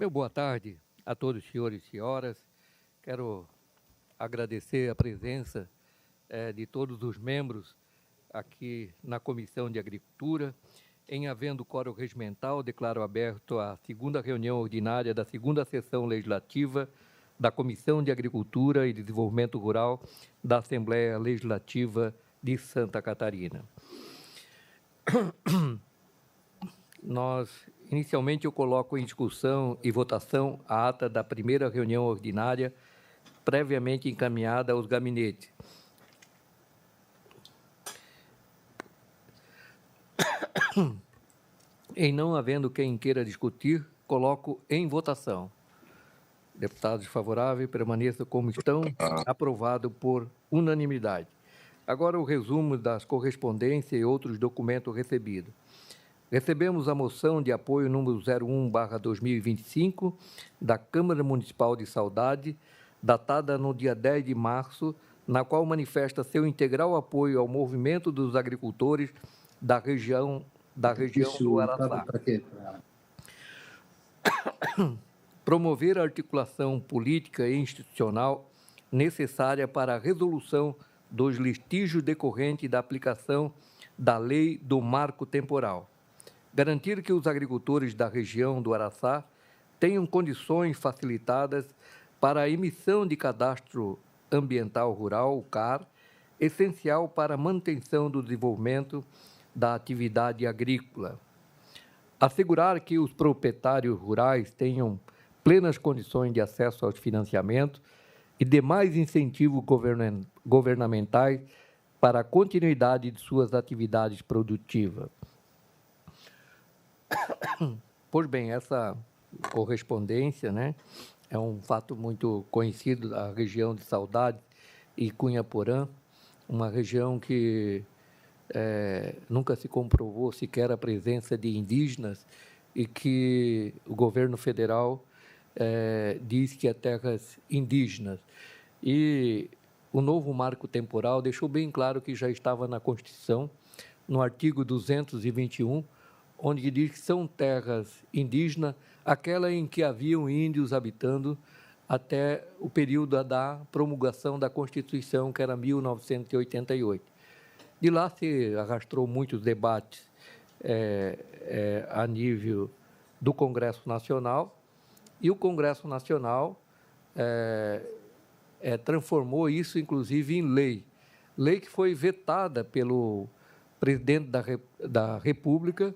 Meu boa tarde a todos os senhores e senhoras. Quero agradecer a presença de todos os membros aqui na Comissão de Agricultura. Em havendo quórum regimental, declaro aberto a segunda reunião ordinária da segunda sessão legislativa da Comissão de Agricultura e Desenvolvimento Rural da Assembleia Legislativa de Santa Catarina. Inicialmente, eu coloco em discussão e votação a ata da primeira reunião ordinária, previamente encaminhada aos gabinetes. Em não havendo quem queira discutir, coloco em votação. Deputados favoráveis, permaneçam como estão, aprovado por unanimidade. Agora, o resumo das correspondências e outros documentos recebidos. Recebemos a moção de apoio número 01/2025 da Câmara Municipal de Saudade, datada no dia 10 de março, na qual manifesta seu integral apoio ao movimento dos agricultores da região do Araçá. Promover a articulação política e institucional necessária para a resolução dos litígios decorrentes da aplicação da Lei do Marco Temporal. Garantir que os agricultores da região do Araçá tenham condições facilitadas para a emissão de cadastro ambiental rural, o CAR, essencial para a manutenção do desenvolvimento da atividade agrícola. Assegurar que os proprietários rurais tenham plenas condições de acesso aos financiamentos e demais incentivos governamentais para a continuidade de suas atividades produtivas. Pois bem, essa correspondência, é um fato muito conhecido da região de Saudade e Cunhaporã, uma região que nunca se comprovou sequer a presença de indígenas e que o governo federal diz que é terras indígenas. E o novo marco temporal deixou bem claro que já estava na Constituição, no artigo 221, onde diz que são terras indígenas, aquela em que haviam índios habitando até o período da promulgação da Constituição, que era 1988. De lá se arrastou muitos debates a nível do Congresso Nacional, e o Congresso Nacional transformou isso, inclusive, em lei que foi vetada pelo presidente da República,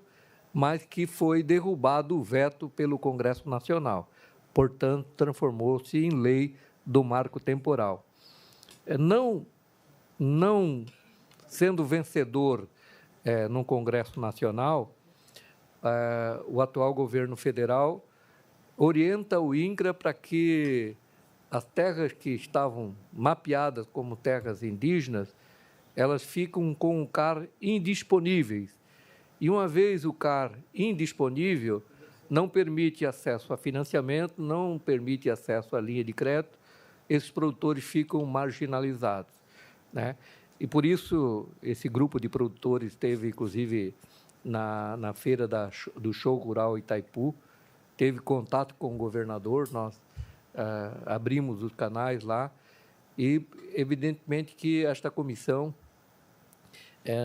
mas que foi derrubado o veto pelo Congresso Nacional. Portanto, transformou-se em lei do marco temporal. Não sendo vencedor no Congresso Nacional, o atual governo federal orienta o INCRA para que as terras que estavam mapeadas como terras indígenas, elas ficam com o CAR indisponíveis. E uma vez o CAR indisponível, não permite acesso a financiamento, não permite acesso à linha de crédito, esses produtores ficam marginalizados, E por isso, esse grupo de produtores esteve, inclusive, na feira do Show Rural Itaipu, teve contato com o governador, nós abrimos os canais lá, e evidentemente que esta comissão,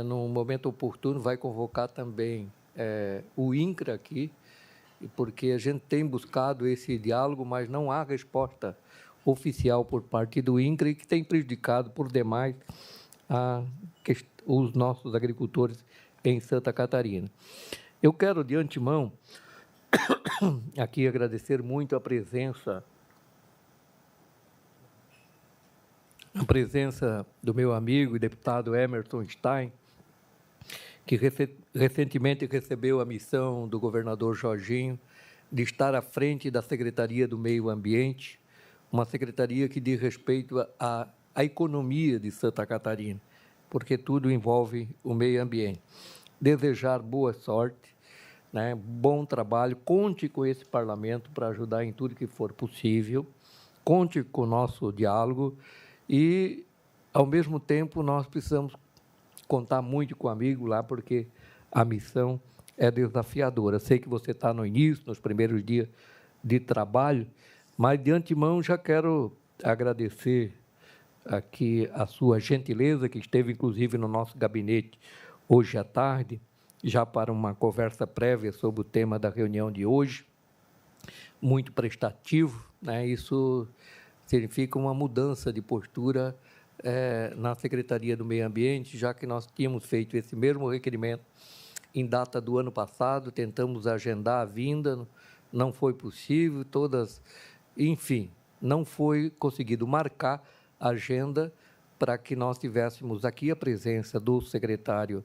no momento oportuno, vai convocar também o INCRA aqui, porque a gente tem buscado esse diálogo, mas não há resposta oficial por parte do INCRA, e que tem prejudicado por demais os nossos agricultores em Santa Catarina. Eu quero, de antemão, aqui agradecer muito a presença do meu amigo e deputado Emerson Stein, que recentemente recebeu a missão do governador Jorginho de estar à frente da Secretaria do Meio Ambiente, uma secretaria que diz respeito à economia de Santa Catarina, porque tudo envolve o meio ambiente. Desejar boa sorte, bom trabalho, conte com esse parlamento para ajudar em tudo que for possível, conte com o nosso diálogo e, ao mesmo tempo, nós precisamos contar muito com o amigo lá, porque a missão é desafiadora. Sei que você está no início, nos primeiros dias de trabalho, mas, de antemão, já quero agradecer aqui a sua gentileza, que esteve, inclusive, no nosso gabinete hoje à tarde, já para uma conversa prévia sobre o tema da reunião de hoje, muito prestativo, né? Isso significa uma mudança de postura na Secretaria do Meio Ambiente, já que nós tínhamos feito esse mesmo requerimento em data do ano passado, tentamos agendar a vinda, não foi possível, enfim, não foi conseguido marcar a agenda para que nós tivéssemos aqui a presença do secretário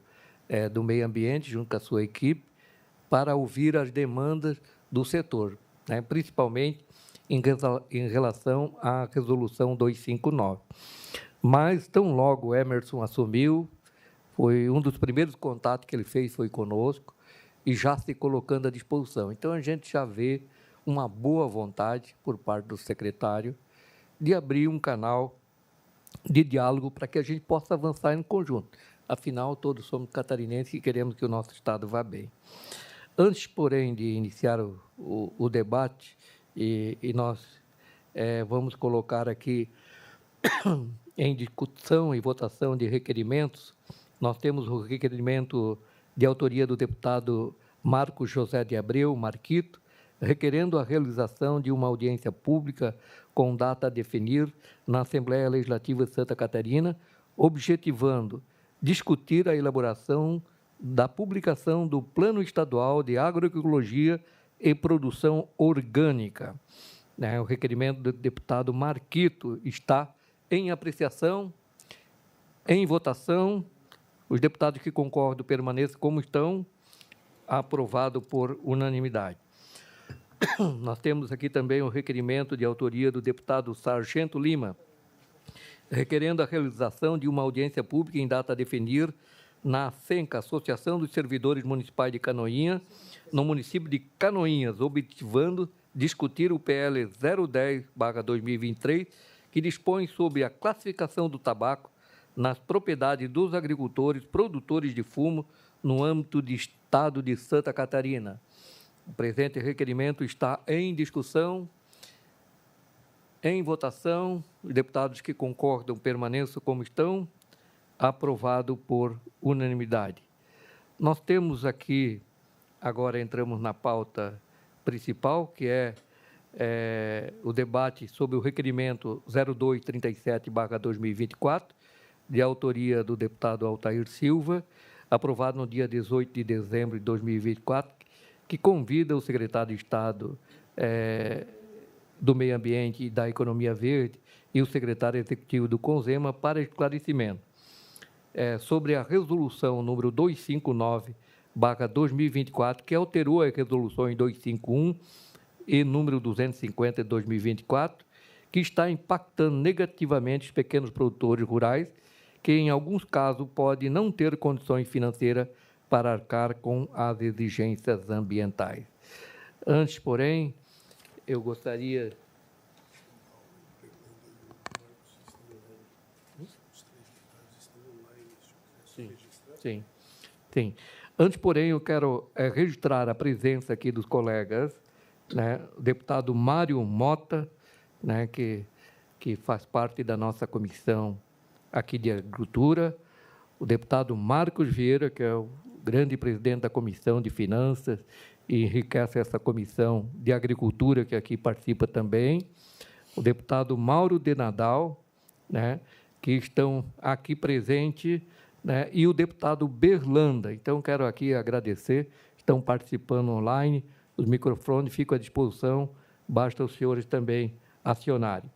do Meio Ambiente, junto com a sua equipe, para ouvir as demandas do setor, né, principalmente em relação à Resolução 259. Mas, tão logo o Emerson assumiu, foi um dos primeiros contatos que ele fez foi conosco, e já se colocando à disposição. Então, a gente já vê uma boa vontade por parte do secretário de abrir um canal de diálogo para que a gente possa avançar em conjunto. Afinal, todos somos catarinenses e queremos que o nosso Estado vá bem. Antes, porém, de iniciar o debate, e nós vamos colocar aqui em discussão e votação de requerimentos, nós temos o requerimento de autoria do deputado Marcos José de Abreu, Marquito, requerendo a realização de uma audiência pública com data a definir na Assembleia Legislativa de Santa Catarina, objetivando discutir a elaboração da publicação do Plano Estadual de Agroecologia e Produção Orgânica. O requerimento do deputado Marquito está em apreciação, em votação. Os deputados que concordam permaneçam como estão, aprovado por unanimidade. Nós temos aqui também o requerimento de autoria do deputado Sargento Lima, requerendo a realização de uma audiência pública em data a definir na ASENCA, Associação dos Servidores Municipais de Canoinhas, no município de Canoinhas, objetivando discutir o PL 010/2023, que dispõe sobre a classificação do tabaco nas propriedades dos agricultores produtores de fumo no âmbito do Estado de Santa Catarina. O presente requerimento está em discussão, em votação. Os deputados que concordam permaneçam como estão, aprovado por unanimidade. Nós temos aqui, agora entramos na pauta principal, que é o debate sobre o requerimento 0237/2024, de autoria do deputado Altair Silva, aprovado no dia 18 de dezembro de 2024, que convida o secretário de Estado do Meio Ambiente e da Economia Verde e o secretário executivo do CONZEMA para esclarecimento sobre a resolução número 259/2024, que alterou as resoluções 251 e número 250 de 2024, que está impactando negativamente os pequenos produtores rurais, que, em alguns casos, podem não ter condições financeiras para arcar com as exigências ambientais. Antes, porém, eu gostaria... Sim. Antes, porém, eu quero registrar a presença aqui dos colegas, né, o deputado Mário Mota, né, que faz parte da nossa comissão aqui de Agricultura, o deputado Marcos Vieira, que é o grande presidente da Comissão de Finanças e enriquece essa Comissão de Agricultura, que aqui participa também, o deputado Mauro de Nadal, né, que estão aqui presentes, né, e o deputado Berlanda. Então, quero aqui agradecer, estão participando online, os microfones ficam à disposição, basta os senhores também acionarem.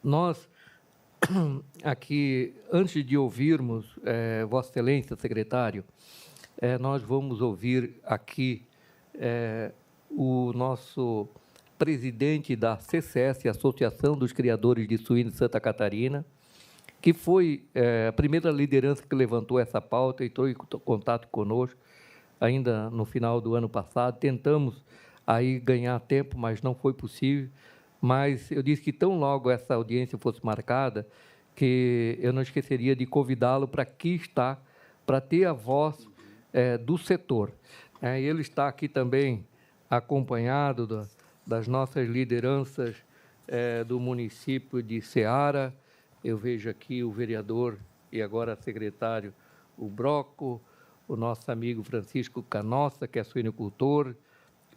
Nós, aqui, antes de ouvirmos Vossa Excelência, secretário, nós vamos ouvir aqui o nosso presidente da CCS, Associação dos Criadores de Suínos de Santa Catarina, que foi a primeira liderança que levantou essa pauta e entrou em contato conosco ainda no final do ano passado. Tentamos aí ganhar tempo, mas não foi possível. Mas eu disse que tão logo essa audiência fosse marcada, que eu não esqueceria de convidá-lo para aqui estar, para ter a voz do setor. Ele está aqui também acompanhado das nossas lideranças do município de Ceará. Eu vejo aqui o vereador e agora secretário, o Broco, o nosso amigo Francisco Canossa, que é suinocultor,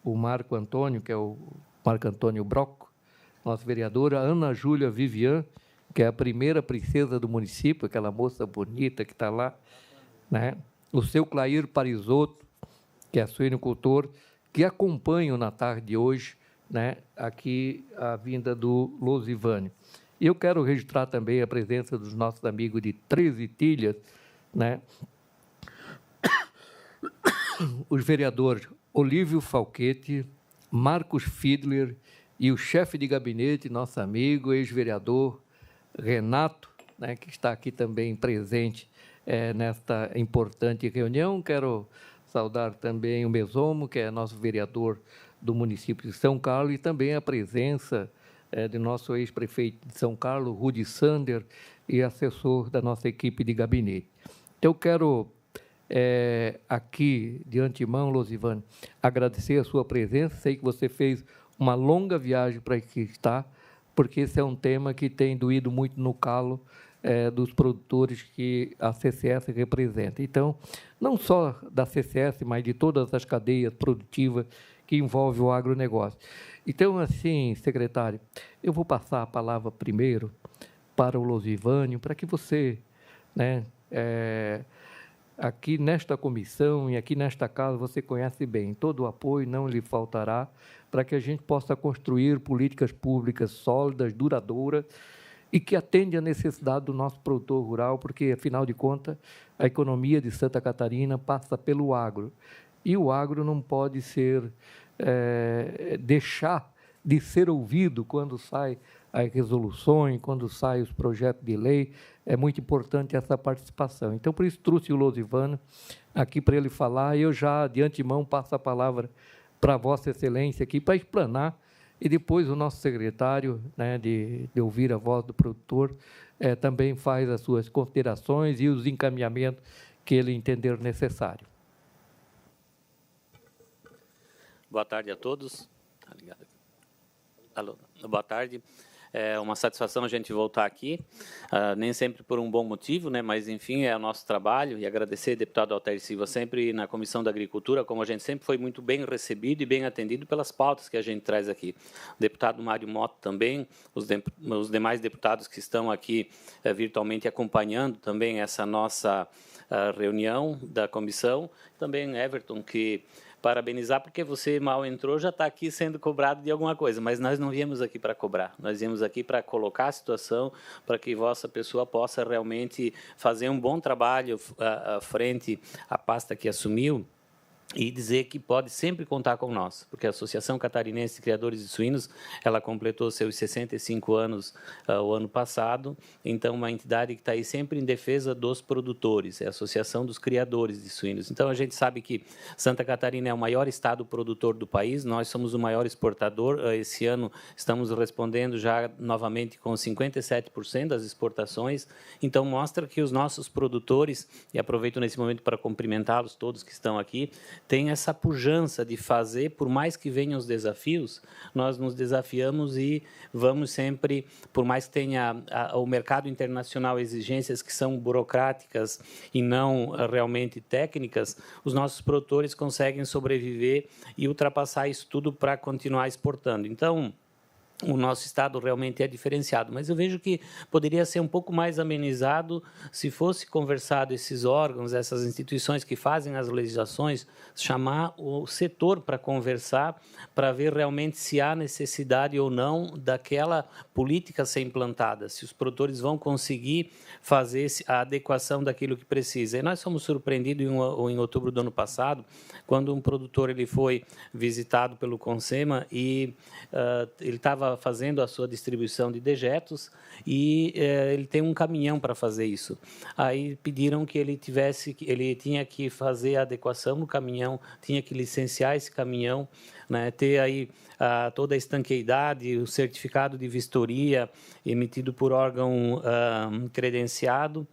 o Marco Antônio, que é o Marco Antônio Broco, nossa vereadora, Ana Júlia Vivian, que é a primeira princesa do município, aquela moça bonita que está lá, né? O seu Clair Parisotto, que é suinocultor, que acompanham na tarde de hoje, né, aqui a vinda do Losivânio. E eu quero registrar também a presença dos nossos amigos de 13 Tilhas, né? Os vereadores Olívio Falquete, Marcos Fiedler e o chefe de gabinete, nosso amigo, ex-vereador Renato, né, que está aqui também presente nesta importante reunião. Quero saudar também o Mesomo, que é nosso vereador do município de São Carlos, e também a presença de nosso ex-prefeito de São Carlos, Rudi Sander, e assessor da nossa equipe de gabinete. Então, eu quero, aqui, de antemão, Losivânio, agradecer a sua presença. Sei que você fez uma longa viagem para aqui estar, porque esse é um tema que tem doído muito no calo dos produtores que a CCS representa. Então, não só da CCS, mas de todas as cadeias produtivas que envolvem o agronegócio. Então, assim, secretário, eu vou passar a palavra primeiro para o Losivânio, para que você, né, aqui nesta comissão e aqui nesta casa, você conhece bem, todo o apoio não lhe faltará para que a gente possa construir políticas públicas sólidas, duradouras, e que atende à necessidade do nosso produtor rural, porque, afinal de contas, a economia de Santa Catarina passa pelo agro. E o agro não pode deixar de ser ouvido quando sai as resoluções, quando saem os projetos de lei. É muito importante essa participação. Então, por isso, trouxe o Losivânio aqui para ele falar, e eu já, de antemão, passo a palavra para Vossa Excelência aqui, para explanar, e depois o nosso secretário, né, de ouvir a voz do produtor, também faz as suas considerações e os encaminhamentos que ele entender necessário. Boa tarde a todos. Alô, boa tarde. É uma satisfação a gente voltar aqui, nem sempre por um bom motivo, né, mas, enfim, é o nosso trabalho, e agradecer, deputado Altair Silva, sempre na Comissão da Agricultura, como a gente sempre foi muito bem recebido e bem atendido pelas pautas que a gente traz aqui. O deputado Mário Mota também, os demais deputados que estão aqui virtualmente acompanhando também essa nossa reunião da comissão, também Everton, que parabenizar, porque você mal entrou, já está aqui sendo cobrado de alguma coisa, mas nós não viemos aqui para cobrar, nós viemos aqui para colocar a situação, para que vossa pessoa possa realmente fazer um bom trabalho frente à pasta que assumiu, e dizer que pode sempre contar com nós, porque a Associação Catarinense de Criadores de Suínos, ela completou seus 65 anos o ano passado, então uma entidade que está aí sempre em defesa dos produtores, é a Associação dos Criadores de Suínos. Então a gente sabe que Santa Catarina é o maior estado produtor do país, nós somos o maior exportador, esse ano estamos respondendo já novamente com 57% das exportações, então mostra que os nossos produtores, e aproveito nesse momento para cumprimentá-los todos que estão aqui, tem essa pujança de fazer, por mais que venham os desafios, nós nos desafiamos e vamos sempre, por mais que tenha o mercado internacional exigências que são burocráticas e não realmente técnicas, os nossos produtores conseguem sobreviver e ultrapassar isso tudo para continuar exportando. Então, o nosso estado realmente é diferenciado, mas eu vejo que poderia ser um pouco mais amenizado se fosse conversado esses órgãos, essas instituições que fazem as legislações, chamar o setor para conversar, para ver realmente se há necessidade ou não daquela política ser implantada, se os produtores vão conseguir fazer a adequação daquilo que precisa. E nós fomos surpreendidos em outubro do ano passado, quando um produtor ele foi visitado pelo CONSEMA e ele estava fazendo a sua distribuição de dejetos e ele tem um caminhão para fazer isso. Aí pediram que ele tinha que fazer a adequação no caminhão, tinha que licenciar esse caminhão, né, ter aí toda a estanqueidade, o certificado de vistoria emitido por órgão credenciado.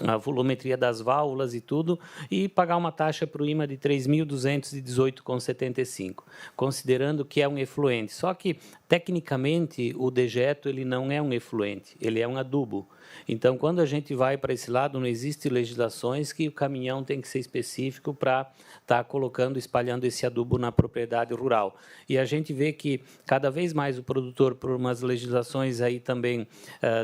a volumetria das válvulas e tudo, e pagar uma taxa para o IMA de 3.218,75, considerando que é um efluente. Só que, tecnicamente, o dejeto ele não é um efluente, ele é um adubo. Então, quando a gente vai para esse lado, não existe legislações que o caminhão tem que ser específico para estar colocando, espalhando esse adubo na propriedade rural. E a gente vê que, cada vez mais, o produtor, por umas legislações aí também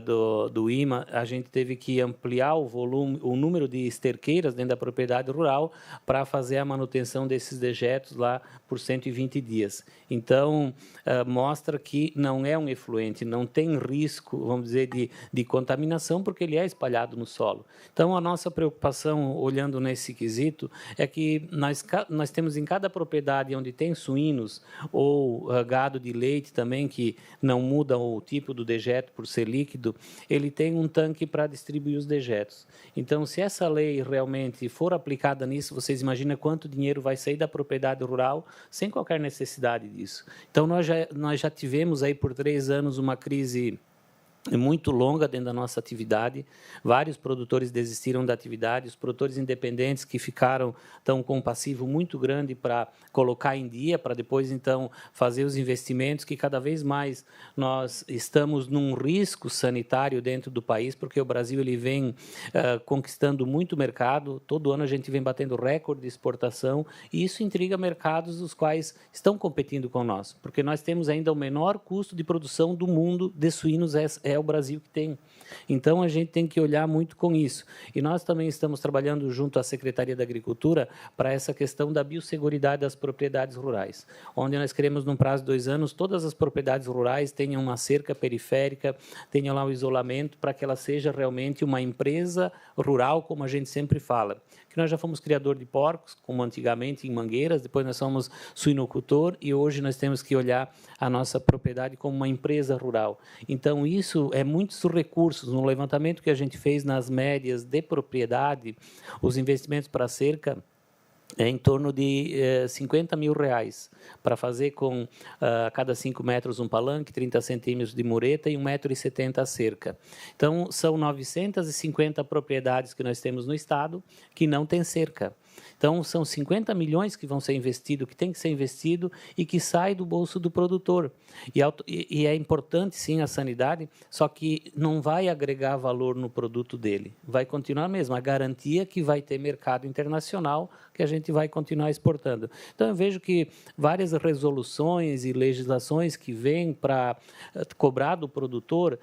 do IMA, a gente teve que ampliar o volume, o número de esterqueiras dentro da propriedade rural para fazer a manutenção desses dejetos lá por 120 dias. Então, mostra que não é um efluente, não tem risco, vamos dizer, de contaminação, porque ele é espalhado no solo. Então, a nossa preocupação, olhando nesse quesito, é que nós temos em cada propriedade onde tem suínos ou gado de leite também, que não muda o tipo do dejeto por ser líquido, ele tem um tanque para distribuir os dejetos. Então, se essa lei realmente for aplicada nisso, vocês imaginam quanto dinheiro vai sair da propriedade rural sem qualquer necessidade disso. Então, nós já tivemos aí por 3 anos uma crise muito longa dentro da nossa atividade. Vários produtores desistiram da atividade, os produtores independentes que estão com um passivo muito grande para colocar em dia, para depois, então, fazer os investimentos, que cada vez mais nós estamos num risco sanitário dentro do país, porque o Brasil ele vem conquistando muito mercado, todo ano a gente vem batendo recorde de exportação, e isso intriga mercados os quais estão competindo com nós, porque nós temos ainda o menor custo de produção do mundo de suínos, é o Brasil que tem. Então, a gente tem que olhar muito com isso. E nós também estamos trabalhando junto à Secretaria da Agricultura para essa questão da biosseguridade das propriedades rurais, onde nós queremos, num prazo de 2 anos, todas as propriedades rurais tenham uma cerca periférica, tenham lá o isolamento, para que ela seja realmente uma empresa rural, como a gente sempre fala. Que nós já fomos criador de porcos, como antigamente em Mangueiras, depois nós somos suinocultor, e hoje nós temos que olhar a nossa propriedade como uma empresa rural. Então, isso é muitos recursos. No levantamento que a gente fez nas médias de propriedade, os investimentos para a cerca é em torno de R$50 mil para fazer com a cada 5 metros um palanque, 30 centímetros de mureta e 1,70 m a cerca. Então, são 950 propriedades que nós temos no estado que não tem cerca. Então, são 50 milhões que vão ser investidos, que tem que ser investido e que sai do bolso do produtor. E é importante, sim, a sanidade, só que não vai agregar valor no produto dele. Vai continuar mesmo, a garantia que vai ter mercado internacional, que a gente vai continuar exportando. Então, eu vejo que várias resoluções e legislações que vêm para cobrar do produtor,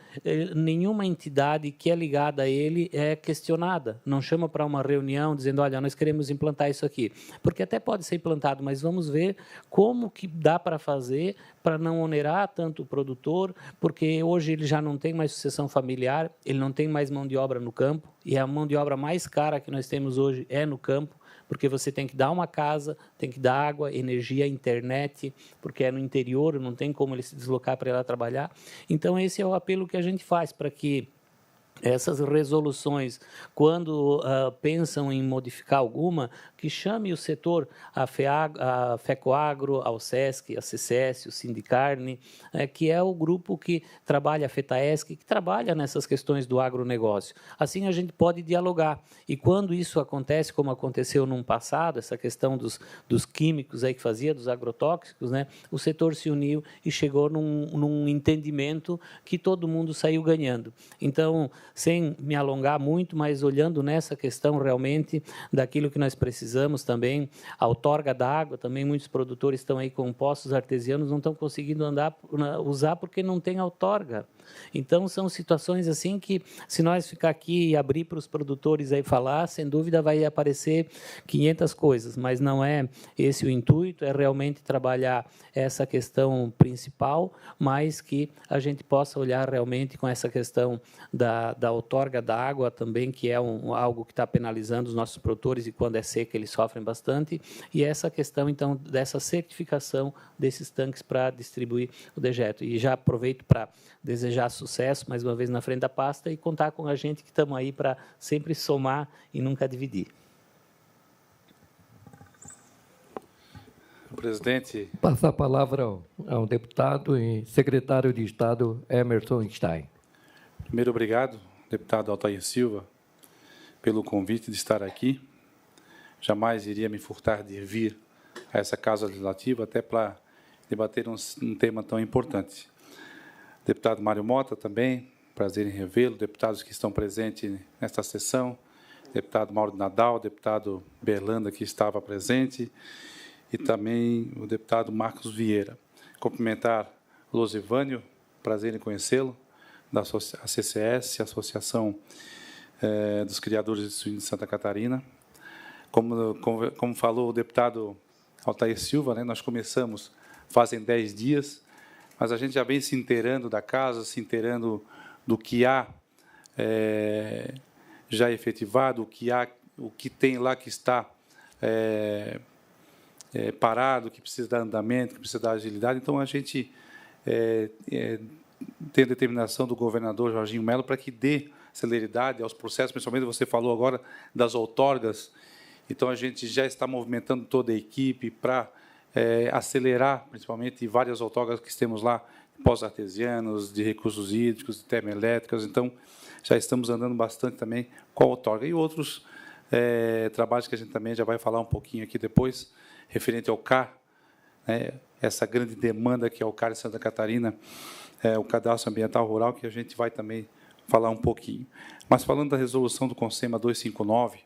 nenhuma entidade que é ligada a ele é questionada. Não chama para uma reunião dizendo, olha, nós queremos implantar isso aqui. Porque até pode ser implantado, mas vamos ver como que dá para fazer para não onerar tanto o produtor, porque hoje ele já não tem mais sucessão familiar, ele não tem mais mão de obra no campo, e a mão de obra mais cara que nós temos hoje é no campo, porque você tem que dar uma casa, tem que dar água, energia, internet, porque é no interior, não tem como ele se deslocar para ir lá trabalhar. Então, esse é o apelo que a gente faz para que essas resoluções, quando pensam em modificar alguma, que chame o setor, a FECOAGRO, ao SESC, a CCS, o Sindicarne, que é o grupo que trabalha, a FETAESC, que trabalha nessas questões do agronegócio. Assim a gente pode dialogar. E quando isso acontece, como aconteceu no passado, essa questão dos químicos aí que fazia, dos agrotóxicos, né, o setor se uniu e chegou num entendimento que todo mundo saiu ganhando. Então, sem me alongar muito, mas olhando nessa questão realmente daquilo que nós precisamos também, a outorga da água, também muitos produtores estão aí com poços artesianos, não estão conseguindo usar porque não tem outorga. Então, são situações assim que, se nós ficar aqui e abrir para os produtores aí falar, sem dúvida vai aparecer 500 coisas, mas não é esse o intuito, é realmente trabalhar essa questão principal, mas que a gente possa olhar realmente com essa questão da outorga da água também, que é algo que está penalizando os nossos produtores, e quando é seca eles sofrem bastante, e essa questão, então, dessa certificação desses tanques para distribuir o dejeto. E já aproveito para desejar sucesso, mais uma vez, na frente da pasta, e contar com a gente que estamos aí para sempre somar e nunca dividir. Presidente. Passa a palavra ao deputado e secretário de Estado, Emerson Stein. Primeiro, obrigado, deputado Altair Silva, pelo convite de estar aqui. Jamais iria me furtar de vir a essa Casa Legislativa, até para debater um tema tão importante. Deputado Mário Mota também, prazer em revê-lo, deputados que estão presentes nesta sessão, deputado Mauro Nadal, deputado Berlanda, que estava presente, e também o deputado Marcos Vieira. Cumprimentar Losivânio, prazer em conhecê-lo, da ACCS, Associação dos Criadores de Suínos de Santa Catarina. Como falou o deputado Altair Silva, né, nós começamos fazem 10 dias, mas a gente já vem se inteirando da casa, se inteirando do que há já efetivado, o que tem lá que está parado, que precisa dar andamento, que precisa dar agilidade. Então, a gente tem a determinação do governador Jorginho Melo para que dê celeridade aos processos, principalmente você falou agora das outorgas. Então, a gente já está movimentando toda a equipe para acelerar, principalmente, várias outorgas que temos lá, pós-artesianos, de recursos hídricos, de termoelétricas. Então, já estamos andando bastante também com a outorga. E outros trabalhos que a gente também já vai falar um pouquinho aqui depois, referente ao CAR, né, essa grande demanda que é o CAR em Santa Catarina, o Cadastro Ambiental Rural, que a gente vai também falar um pouquinho. Mas, falando da resolução do CONSEMA 259,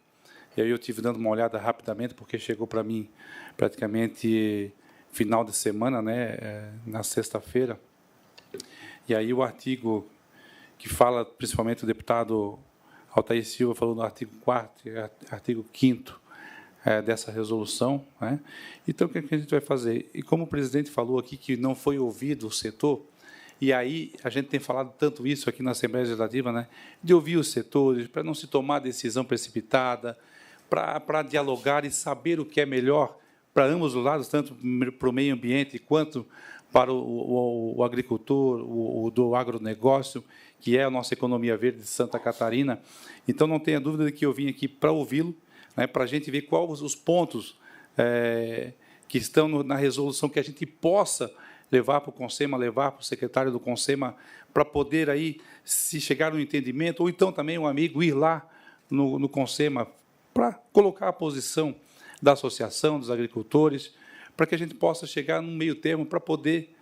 e aí eu estive dando uma olhada rapidamente, porque chegou para mim praticamente final de semana, né, na sexta-feira. E aí o artigo que fala, principalmente o deputado Altair Silva falou no artigo 4º, artigo 5º dessa resolução, né? Então, o que a gente vai fazer? E como o presidente falou aqui que não foi ouvido o setor, e aí a gente tem falado tanto isso aqui na Assembleia Legislativa, né, de ouvir os setores, para não se tomar decisão precipitada, para dialogar e saber o que é melhor para ambos os lados, tanto para o meio ambiente quanto para o agricultor, o do agronegócio, que é a nossa economia verde de Santa Catarina. Então, não tenha dúvida de que eu vim aqui para ouvi-lo, né, para a gente ver quais os pontos que estão na resolução que a gente possa levar para o CONSEMA, levar para o secretário do CONSEMA, para poder, aí, se chegar a um entendimento, ou então também um amigo ir lá no CONSEMA, para colocar a posição da associação, dos agricultores, para que a gente possa chegar num meio termo para poder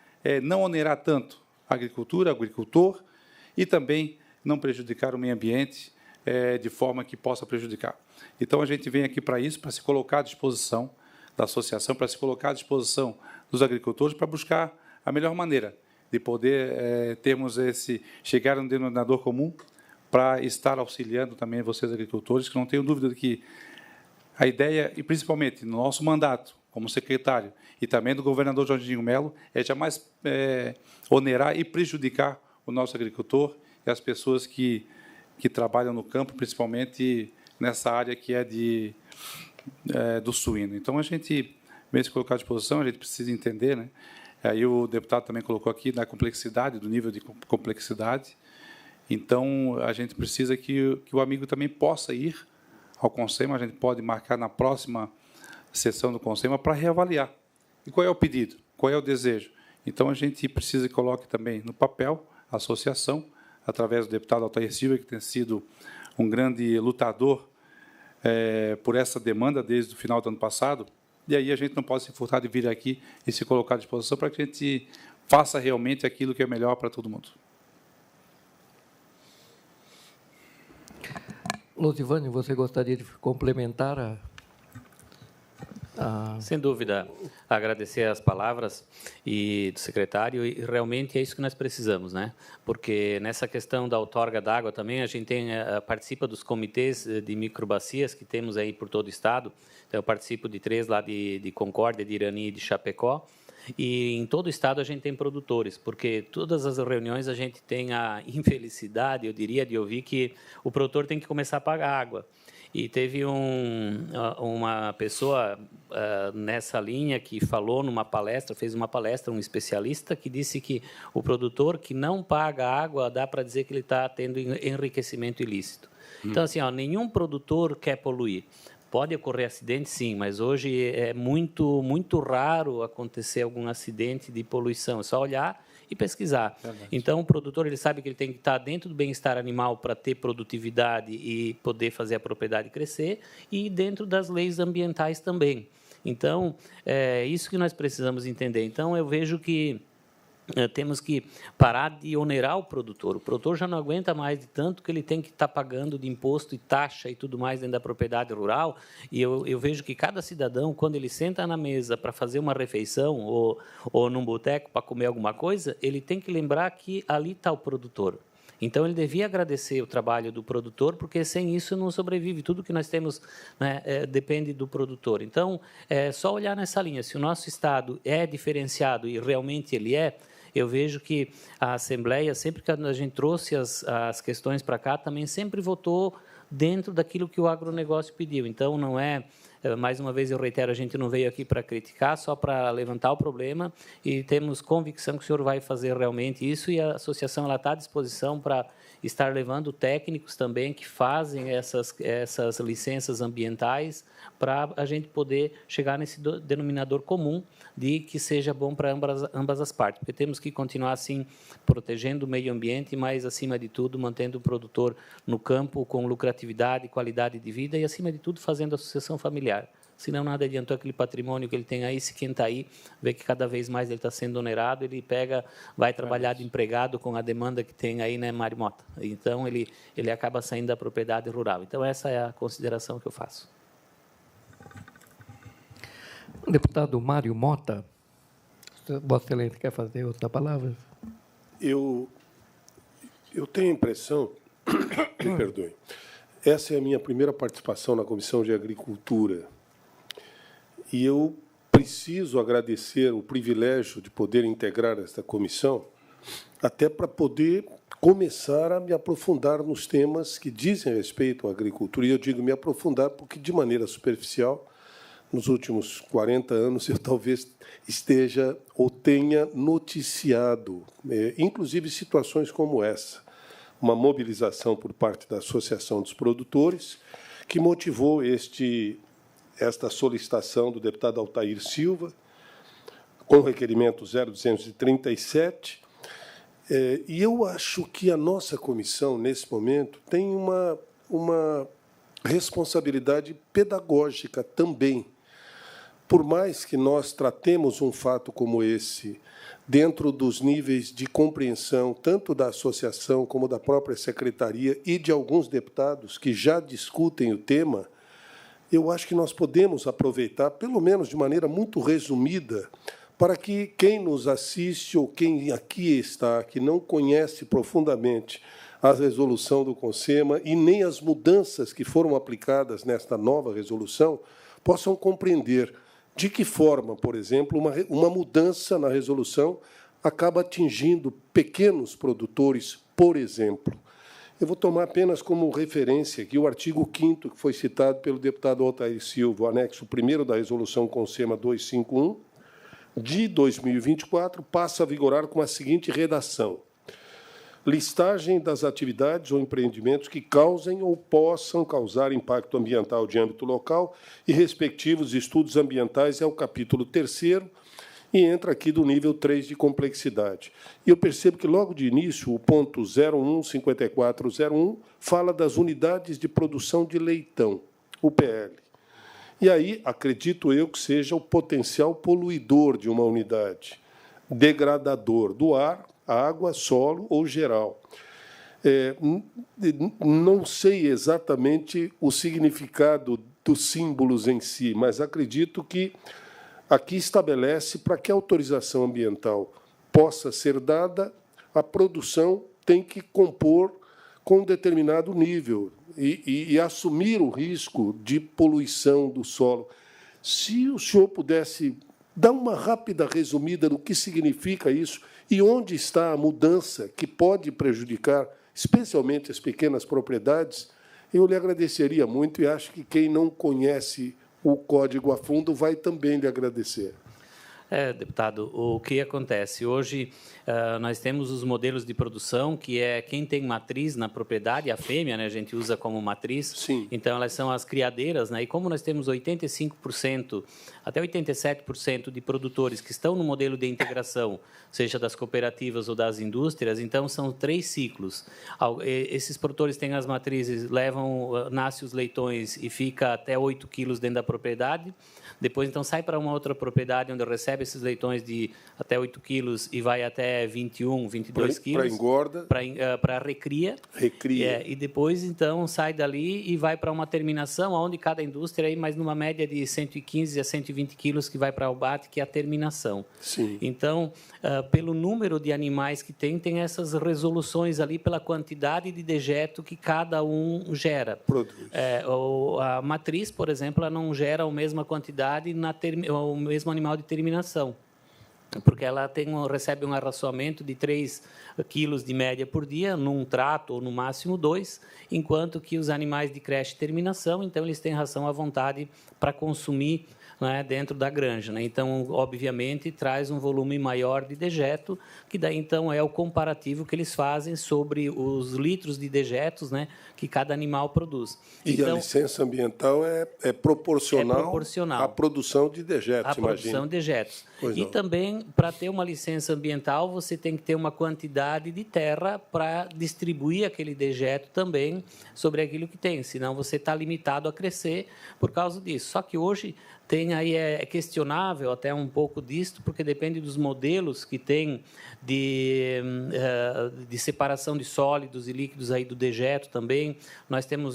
não onerar tanto a agricultura, o agricultor, e também não prejudicar o meio ambiente de forma que possa prejudicar. Então, a gente vem aqui para isso, para se colocar à disposição da associação, para se colocar à disposição dos agricultores, para buscar a melhor maneira de poder termos chegar a um denominador comum, para estar auxiliando também vocês, agricultores, que não tenho dúvida de que a ideia, e principalmente no nosso mandato, como secretário, e também do governador Jorginho Melo, é jamais onerar e prejudicar o nosso agricultor e as pessoas que trabalham no campo, principalmente nessa área que é do suíno. Então, a gente vem se colocar à disposição, a gente precisa entender, né? Aí o deputado também colocou aqui na complexidade, do nível de complexidade. Então, a gente precisa que o amigo também possa ir ao CONSEMA, a gente pode marcar na próxima sessão do CONSEMA para reavaliar. E qual é o pedido? Qual é o desejo? Então, a gente precisa que coloque também no papel a associação, através do deputado Altair Silva, que tem sido um grande lutador por essa demanda desde o final do ano passado, e aí a gente não pode se furtar de vir aqui e se colocar à disposição para que a gente faça realmente aquilo que é melhor para todo mundo. Losivânio, você gostaria de complementar Sem dúvida, agradecer as palavras do secretário, e realmente é isso que nós precisamos, né? Porque nessa questão da outorga d'água também a gente participa dos comitês de microbacias que temos aí por todo o estado. Então, eu participo de 3 lá de Concórdia, de Irani e de Chapecó. E em todo o estado a gente tem produtores, porque todas as reuniões a gente tem a infelicidade, eu diria, de ouvir que o produtor tem que começar a pagar água. E teve uma pessoa nessa linha que falou numa palestra, fez uma palestra, um especialista, que disse que o produtor que não paga água, dá para dizer que ele está tendo enriquecimento ilícito. Então, assim, nenhum produtor quer poluir. Pode ocorrer acidente, sim, mas hoje é muito raro acontecer algum acidente de poluição. É só olhar e pesquisar. Verdade. Então, o produtor ele sabe que ele tem que estar dentro do bem-estar animal para ter produtividade e poder fazer a propriedade crescer, e dentro das leis ambientais também. Então, é isso que nós precisamos entender. Então, eu vejo que temos que parar de onerar o produtor. O produtor já não aguenta mais de tanto que ele tem que estar pagando de imposto e taxa e tudo mais dentro da propriedade rural. E eu vejo que cada cidadão, quando ele senta na mesa para fazer uma refeição ou num boteco para comer alguma coisa, ele tem que lembrar que ali está o produtor. Então, ele devia agradecer o trabalho do produtor, porque sem isso não sobrevive. Tudo que nós temos, né, depende do produtor. Então, é só olhar nessa linha. Se o nosso Estado é diferenciado, e realmente ele é, eu vejo que a Assembleia, sempre que a gente trouxe as questões para cá, também sempre votou dentro daquilo que o agronegócio pediu. Então, não é, mais uma vez eu reitero, a gente não veio aqui para criticar, só para levantar o problema, e temos convicção que o senhor vai fazer realmente isso, e a associação está à disposição para estar levando técnicos também que fazem essas licenças ambientais, para a gente poder chegar nesse denominador comum de que seja bom para ambas as partes, porque temos que continuar assim, protegendo o meio ambiente, mas, acima de tudo, mantendo o produtor no campo com lucratividade, qualidade de vida e, acima de tudo, fazendo a sucessão familiar. Senão, nada adiantou aquele patrimônio que ele tem aí, se quem está aí vê que cada vez mais ele está sendo onerado, ele vai trabalhar de empregado com a demanda que tem aí, né, Mário Mota? Então, ele acaba saindo da propriedade rural. Então, essa é a consideração que eu faço. Deputado Mário Mota, Vossa Excelência quer fazer outra palavra? Eu tenho a impressão, me perdoe, essa é a minha primeira participação na Comissão de Agricultura, e eu preciso agradecer o privilégio de poder integrar esta comissão, até para poder começar a me aprofundar nos temas que dizem respeito à agricultura. E eu digo me aprofundar porque, de maneira superficial, nos últimos 40 anos, eu talvez esteja ou tenha noticiado, inclusive, situações como essa. Uma mobilização por parte da Associação dos Produtores, que motivou esta solicitação do deputado Altair Silva, com o requerimento 0237. E eu acho que a nossa comissão, nesse momento, tem uma responsabilidade pedagógica também. Por mais que nós tratemos um fato como esse dentro dos níveis de compreensão, tanto da associação como da própria secretaria e de alguns deputados que já discutem o tema, eu acho que nós podemos aproveitar, pelo menos de maneira muito resumida, para que quem nos assiste ou quem aqui está, que não conhece profundamente a resolução do CONSEMA e nem as mudanças que foram aplicadas nesta nova resolução, possam compreender de que forma, por exemplo, uma mudança na resolução acaba atingindo pequenos produtores, por exemplo. Eu vou tomar apenas como referência aqui o artigo 5º, que foi citado pelo deputado Altair Silva, o anexo 1º da resolução CONSEMA 251, de 2024, passa a vigorar com a seguinte redação: listagem das atividades ou empreendimentos que causem ou possam causar impacto ambiental de âmbito local e respectivos estudos ambientais é o capítulo 3º e entra aqui do nível 3 de complexidade. E eu percebo que, logo de início, o ponto 015401 fala das unidades de produção de leitão, UPL. E aí, acredito eu que seja o potencial poluidor de uma unidade, degradador do ar, água, solo ou geral. Não sei exatamente o significado dos símbolos em si, mas acredito que aqui estabelece para que a autorização ambiental possa ser dada, a produção tem que compor com um determinado nível e assumir o risco de poluição do solo. Se o senhor pudesse dar uma rápida resumida do que significa isso e onde está a mudança que pode prejudicar, especialmente as pequenas propriedades, eu lhe agradeceria muito e acho que quem não conhece o código a fundo vai também lhe agradecer. Deputado, o que acontece? Hoje, nós temos os modelos de produção, que é quem tem matriz na propriedade, a fêmea, né, a gente usa como matriz. Sim. Então, elas são as criadeiras, né, e como nós temos 85%, até 87% de produtores que estão no modelo de integração, seja das cooperativas ou das indústrias, então, são 3 ciclos. Esses produtores têm as matrizes, nasce os leitões e fica até 8 quilos dentro da propriedade. Depois, então, sai para uma outra propriedade onde recebe esses leitões de até 8 quilos e vai até 21, 22 quilos. Para engorda. Para recria. Recria. E depois, então, sai dali e vai para uma terminação, onde cada indústria, aí, mas numa média de 115 a 120 quilos que vai para o abate, que é a terminação. Sim. Então, pelo número de animais que tem essas resoluções ali pela quantidade de dejeto que cada um gera. Produz. A matriz, por exemplo, ela não gera a mesma quantidade o mesmo animal de terminação, porque ela recebe um arraçoamento de 3 quilos de média por dia, num trato ou no máximo 2, enquanto que os animais de creche e terminação, então, eles têm ração à vontade para consumir, né, dentro da granja, né? Então, obviamente, traz um volume maior de dejeto, que daí, então, é o comparativo que eles fazem sobre os litros de dejetos, né, que cada animal produz. E então, a licença ambiental é proporcional à produção de dejetos, imagina. Produção de dejetos. Pois e não. também, para ter uma licença ambiental, você tem que ter uma quantidade de terra para distribuir aquele dejeto também sobre aquilo que tem, senão você está limitado a crescer por causa disso. Só que hoje é questionável até um pouco disto, porque depende dos modelos que tem de separação de sólidos e líquidos aí do dejeto também.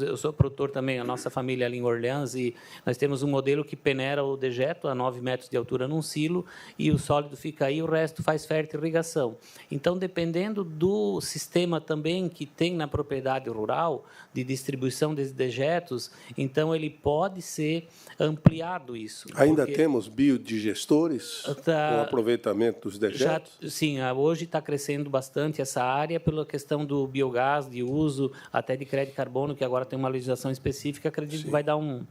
Eu sou produtor também, a nossa família ali em Orleans, e nós temos um modelo que peneira o dejeto a 9 metros de altura num silo, e o sólido fica aí, o resto faz fertirrigação. Então, dependendo do sistema também que tem na propriedade rural, de distribuição desses dejetos, então ele pode ser ampliado isso. Ainda temos biodigestores com aproveitamento dos dejetos? Sim, hoje está crescendo bastante essa área pela questão do biogás, de uso até de crédito de carbono, que agora tem uma legislação específica, acredito que vai dar um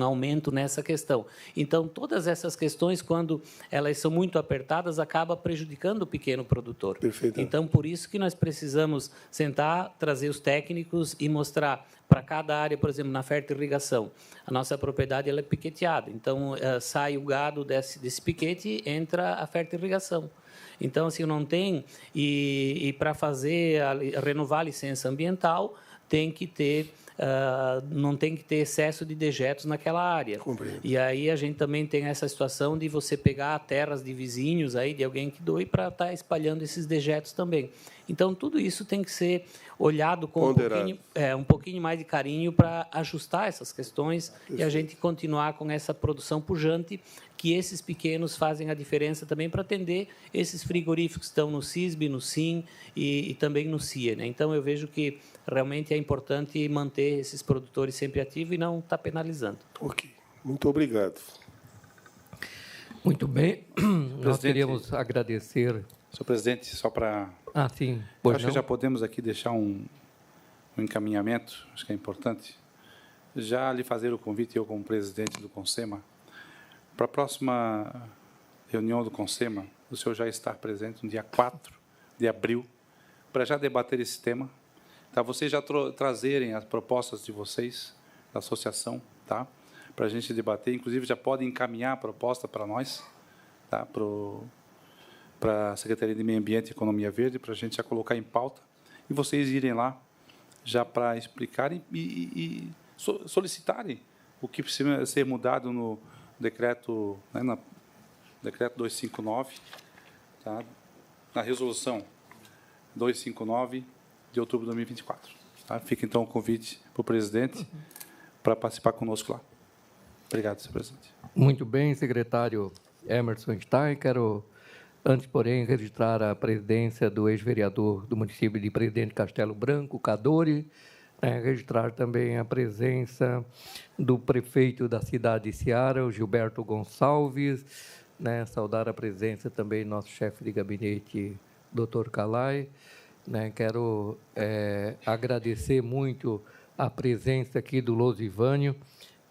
aumento nessa questão. Então, todas essas questões, quando elas são muito apertadas, acaba prejudicando o pequeno produtor. Perfeito. Então, por isso que nós precisamos sentar, trazer os técnicos e mostrar para cada área, por exemplo, na fertirrigação, a nossa propriedade ela é piqueteada. Então, sai o gado desse piquete e entra a fertirrigação. Então, assim, não tem... E para renovar a licença ambiental, tem que ter... não tem que ter excesso de dejetos naquela área. Compreendo. E aí a gente também tem essa situação de você pegar terras de vizinhos, aí, de alguém que doe, para estar espalhando esses dejetos também. Então, tudo isso tem que ser olhado com um pouquinho mais de carinho para ajustar essas questões e a gente continuar com essa produção pujante, que esses pequenos fazem a diferença também para atender esses frigoríficos que estão no CISB, no SIM e também no CIA, né? Então, eu vejo que realmente é importante manter esses produtores sempre ativos e não estar penalizando. Ok. Muito obrigado. Muito bem. Nós queríamos agradecer... Senhor presidente, só para... sim. Acho que já podemos aqui deixar um encaminhamento, acho que é importante. Já lhe fazer o convite, eu como presidente do CONSEMA, para a próxima reunião do CONSEMA, o senhor já estar presente no dia 4 de abril, para já debater esse tema, tá? Vocês já trazerem as propostas de vocês, da associação, tá? Para a gente debater, inclusive já podem encaminhar a proposta para nós, tá? Para a Secretaria de Meio Ambiente e Economia Verde, para a gente já colocar em pauta, e vocês irem lá já para explicarem e solicitarem o que precisa ser mudado no decreto, né, no decreto 259, tá? Na resolução 259 de outubro de 2024. Tá? Fica, então, o convite para o presidente para participar conosco lá. Obrigado, senhor presidente. Muito bem, secretário Emerson Stein. Quero, antes, porém, registrar a presidência do ex-vereador do município de Presidente Castelo Branco, Cadori, registrar também a presença do prefeito da cidade de Ceará, o Gilberto Gonçalves, saudar a presença também do nosso chefe de gabinete, Dr. Calai. Quero agradecer muito a presença aqui do Losivânio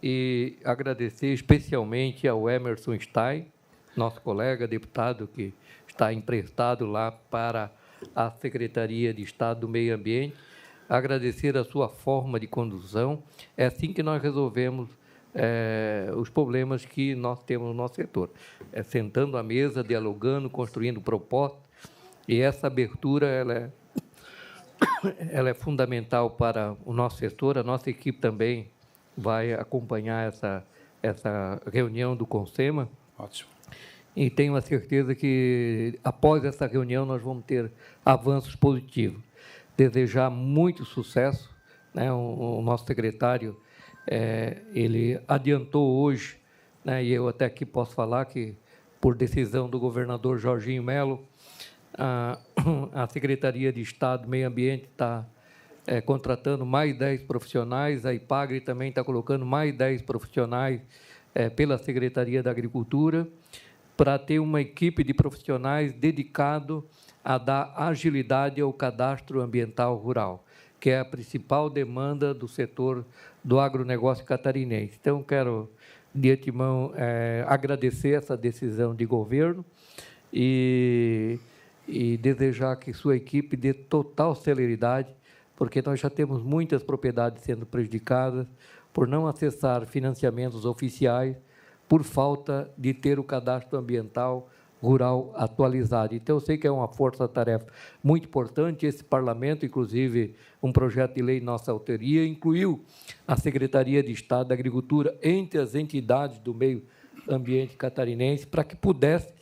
e agradecer especialmente ao Emerson Stein, nosso colega deputado que está emprestado lá para a Secretaria de Estado do Meio Ambiente, agradecer a sua forma de condução. É assim que nós resolvemos os problemas que nós temos no nosso setor. Sentando à mesa, dialogando, construindo propostas, e essa abertura ela é fundamental para o nosso setor. A nossa equipe também vai acompanhar essa reunião do CONSEMA. Ótimo. E tenho a certeza que, após essa reunião, nós vamos ter avanços positivos. Desejar muito sucesso, né? O nosso secretário, ele adiantou hoje, né? E eu até aqui posso falar que, por decisão do governador Jorginho Melo, a Secretaria de Estado do Meio Ambiente está contratando mais 10 profissionais, a IPAGRE também está colocando mais 10 profissionais pela Secretaria da Agricultura, para ter uma equipe de profissionais dedicado a dar agilidade ao cadastro ambiental rural, que é a principal demanda do setor do agronegócio catarinense. Então, quero, de antemão, agradecer essa decisão de governo e desejar que sua equipe dê total celeridade, porque nós já temos muitas propriedades sendo prejudicadas por não acessar financiamentos oficiais, por falta de ter o cadastro ambiental rural atualizado. Então, eu sei que é uma força-tarefa muito importante. Esse parlamento, inclusive, um projeto de lei nossa autoria, incluiu a Secretaria de Estado da Agricultura entre as entidades do meio ambiente catarinense, para que pudesse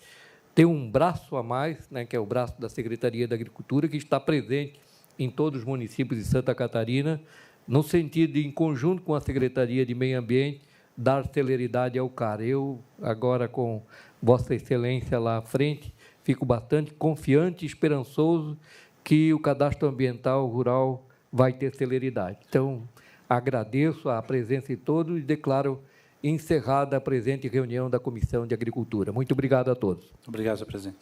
ter um braço a mais, né, que é o braço da Secretaria da Agricultura, que está presente em todos os municípios de Santa Catarina, no sentido de, em conjunto com a Secretaria de Meio Ambiente, dar celeridade ao CAR. Eu, agora, com Vossa Excelência lá à frente, fico bastante confiante e esperançoso que o cadastro ambiental rural vai ter celeridade. Então, agradeço a presença de todos e declaro encerrada a presente reunião da Comissão de Agricultura. Muito obrigado a todos. Obrigado, senhor presidente.